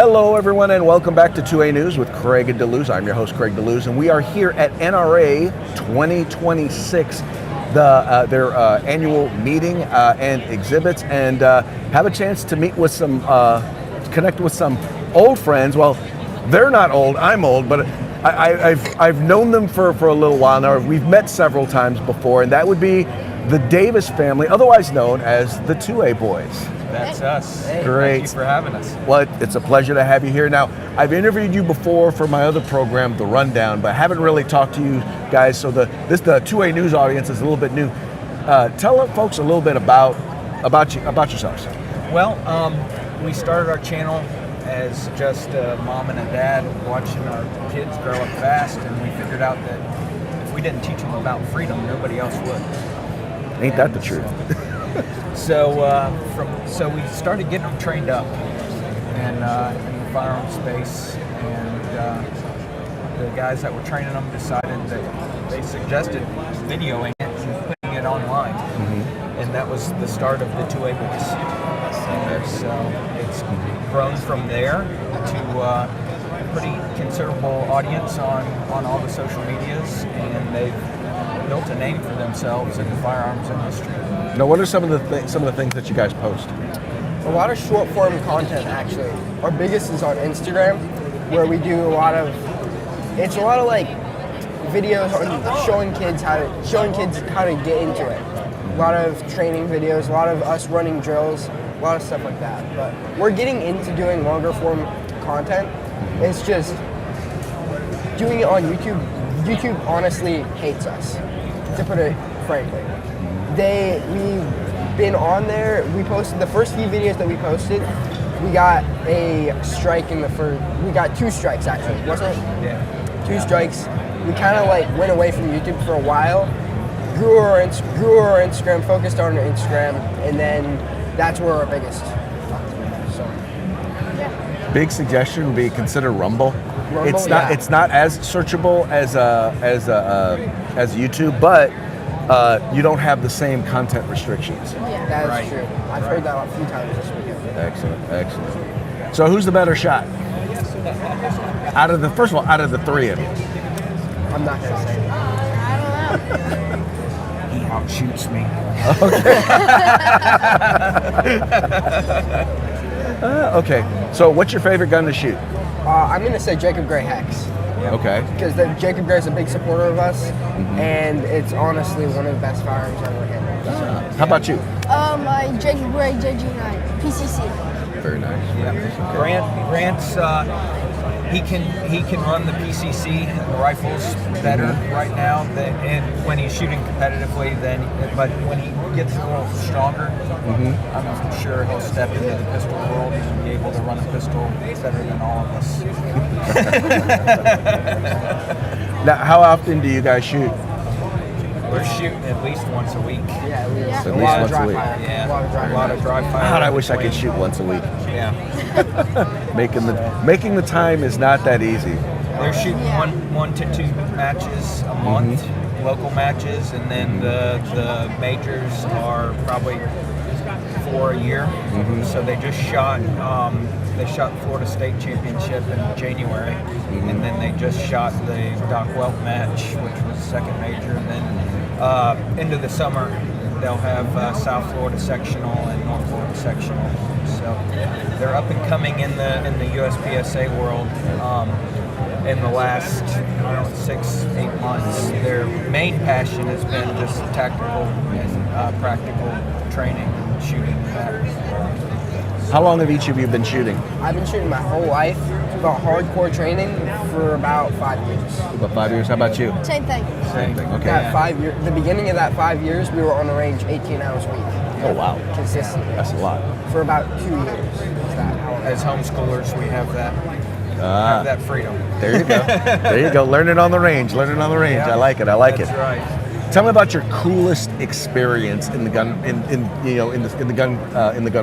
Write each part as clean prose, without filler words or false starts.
Hello, everyone, and welcome back to 2A News with Craig and DeLuz. I'm your host, Craig DeLuz, and we are here at NRA 2026, their annual meeting and exhibits, and have a chance to meet with some, connect with some old friends. Well, they're not old, I'm old, but I've known them for a little while now. We've met several times before, and that would be the Davis family, otherwise known as the 2A boys. That's us. Hey. Great. Thank you for having us. Well, it's a pleasure to have you here. Now, I've interviewed you before for my other program, The Rundown, but I haven't really talked to you guys, so the 2A News audience is a little bit new. Tell folks a little bit about yourselves. Well, we started our channel as just a mom and a dad watching our kids grow up fast, and we figured out that if we didn't teach them about freedom, nobody else would. Ain't that the truth? So we started getting them trained up in the firearm space, and the guys that were training them decided that they suggested videoing it and putting it online, and that was the start of the 2A Boys. And so it's grown from there to a pretty considerable audience on all the social medias, and they've built a name for themselves in the firearms industry. Now, what are some of the things that you guys post? A lot of short form content, actually. Our biggest is on Instagram, where we do a lot of like videos on showing kids how to get into it. A lot of training videos, a lot of us running drills, a lot of stuff like that. But we're getting into doing longer form content. It's just doing it on YouTube. YouTube honestly hates us, to put it frankly. We've been on there. We posted the first few videos that we posted. We got a strike we got 2 strikes actually, wasn't it? Yeah. 2 strikes. We kind of like went away from YouTube for a while, grew our Instagram, focused on our Instagram, and then that's where our biggest. So. Yeah. Big suggestion would be consider Rumble. It's not as searchable as YouTube, but you don't have the same content restrictions. Yeah, that is true. I've heard that a few times this weekend. Excellent. So who's the better shot? Out of the 3 of you? I'm not gonna say that. I don't know. He outshoots me. Okay. So what's your favorite gun to shoot? I'm gonna say Jacob Gray Hex. Okay. Because Jacob Gray is a big supporter of us, and it's honestly one of the best firearms I've ever hit. How about you? My Jacob Gray JG9 PCC. Very nice. Yeah. Grant's he can run the PCC rifles better right now and when he's shooting competitively. But when he gets a little stronger, I'm sure he'll step into the pistol world and be able to run a pistol better than all of us. Now, how often do you guys shoot? We're shooting at least once a week. Yeah, At a least lot once of a dry week. fire. Yeah, A lot of dry fire. God, I wish I could shoot once a week. Yeah. Making the time is not that easy. They're shooting one to 2 matches a month, local matches, and then the majors are probably 4 a year. So they just shot the Florida State Championship in January, and then they just shot the Doc Welp match, which was the second major, and then into the summer they'll have South Florida sectional and North Florida sectional. So they're up and coming in the USPSA world. In the last 6-8 months, their main passion has been just tactical and practical training and shooting. How long have each of you been shooting? I've been shooting my whole life, but hardcore training for about 5 years. About 5 years. How about you? Same thing. Same thing. Okay. That 5 year, the beginning of that 5 years, we were on the range 18 hours a week. Oh wow. Consistently. That's a lot. For about 2 years. Is that how As homeschoolers, we have that freedom. There you go. There you go. Learn it on the range. Yeah. I like it. That's right. Tell me about your coolest experience in the gun in the gun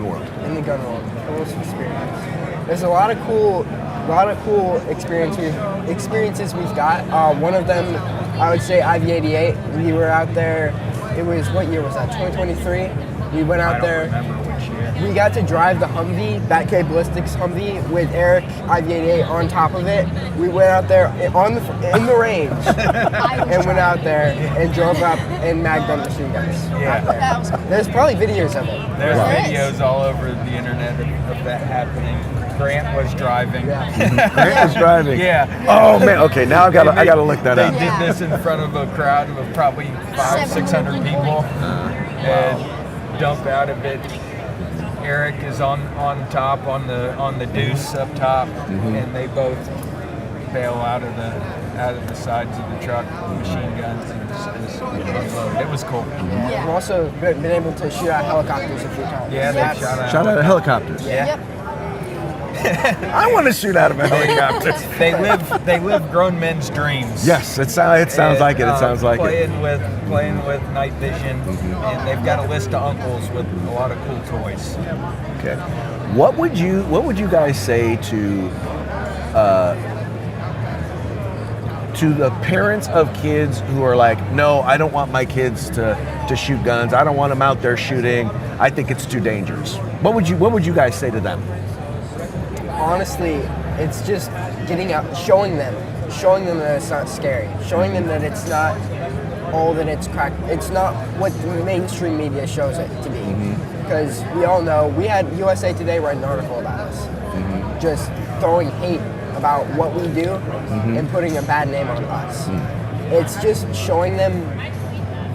world. In the gun world, coolest experience. There's a lot of cool experiences we've got. One of them, I would say, IV-88. We were out there. It was, what year was that? 2023. We went out there. I don't remember which year. we got to drive the Humvee, that K Ballistics Humvee, with Eric IV88 on top of it. We went out there in the range and went out there and drove up and magged on machine guns. Yeah. That was cool. There's probably videos of it. There's There is. videos all over the internet of that happening. Grant was driving. Grant was driving. Yeah. Oh man. Okay, now I gotta look that They up. Yeah. did this in front of a crowd of probably 500-600 people, and dump out of it. Eric is on top on the deuce up top, and they both bail out of the sides of the truck, machine guns, and just unload. It was cool. We've also been able to shoot out helicopters a few times. Yeah, they That's- Shout out to helicopters. Yeah. Yep. I want to shoot out of a helicopter. They live grown men's dreams. Yes, it sounds like it. It sounds like it. Playing with night vision, and they've got a list of uncles with a lot of cool toys. Okay. What would you guys say to the parents of kids who are like, no, I don't want my kids to shoot guns. I don't want them out there shooting. I think it's too dangerous. What would you guys say to them? Honestly, it's just getting out, showing them that it's not scary, showing them that it's not all that it's cracked. It's not what the mainstream media shows it to be. Because we all know, we had USA Today write an article about us, just throwing hate about what we do and putting a bad name on us. It's just showing them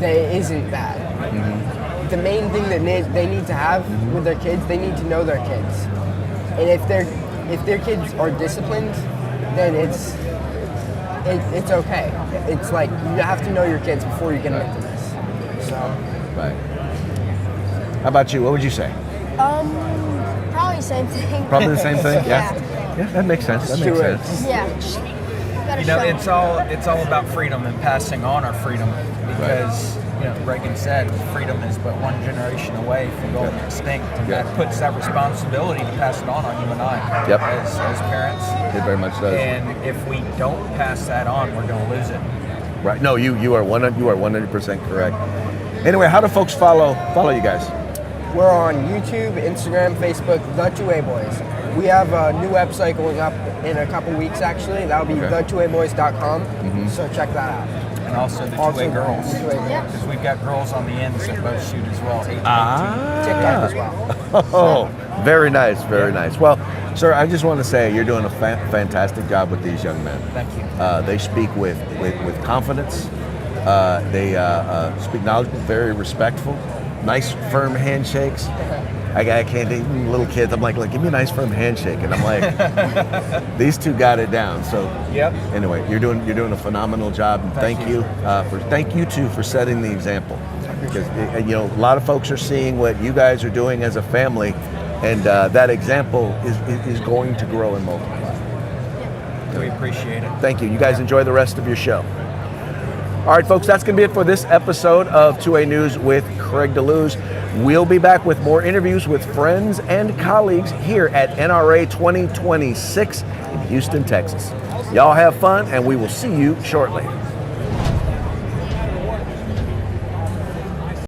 that it isn't bad. The main thing that they need to have with their kids, they need to know their kids. And if their kids are disciplined, then it's okay. It's like you have to know your kids before you get them into this. So. Right. How about you? What would you say? Probably same thing. Probably the same thing. Yeah. Yeah, that makes sense. That Do makes it. sense. Yeah. Gotta You know, show 'em. it's all about freedom and passing on our freedom, because Reagan said freedom is but one generation away from going extinct, and that puts that responsibility to pass it on you and I Yep. as parents. It very much does. And if we don't pass that on, we're going to lose it. Right. No, you are 100% correct. Anyway, how do folks follow you guys? We're on YouTube, Instagram, Facebook, The 2A Boys. We have a new website going up in a couple weeks, actually. That'll be Okay. the2aboys.com. So check that out. And also the Also, two-way girls. the 2A Boys. Yeah. Because we've got girls on the ends that both shoot as well. 18. TikTok as well. Oh, very nice, very nice. Well, sir, I just want to say you're doing a fantastic job with these young men. Thank you. They speak with confidence. They speak knowledgeable, very respectful, nice, firm handshakes. I can't even little kids. I'm like, give me a nice, firm handshake, and I'm like, these two got it down. So, Yep. anyway, you're doing a phenomenal job, and thank you too for setting the example. Because a lot of folks are seeing what you guys are doing as a family, and that example is going to grow and multiply. We appreciate it. Thank you. You guys enjoy the rest of your show. All right, folks, that's going to be it for this episode of 2A News with Craig DeLuz. We'll be back with more interviews with friends and colleagues here at NRA 2026 in Houston, Texas. Y'all have fun, and we will see you shortly.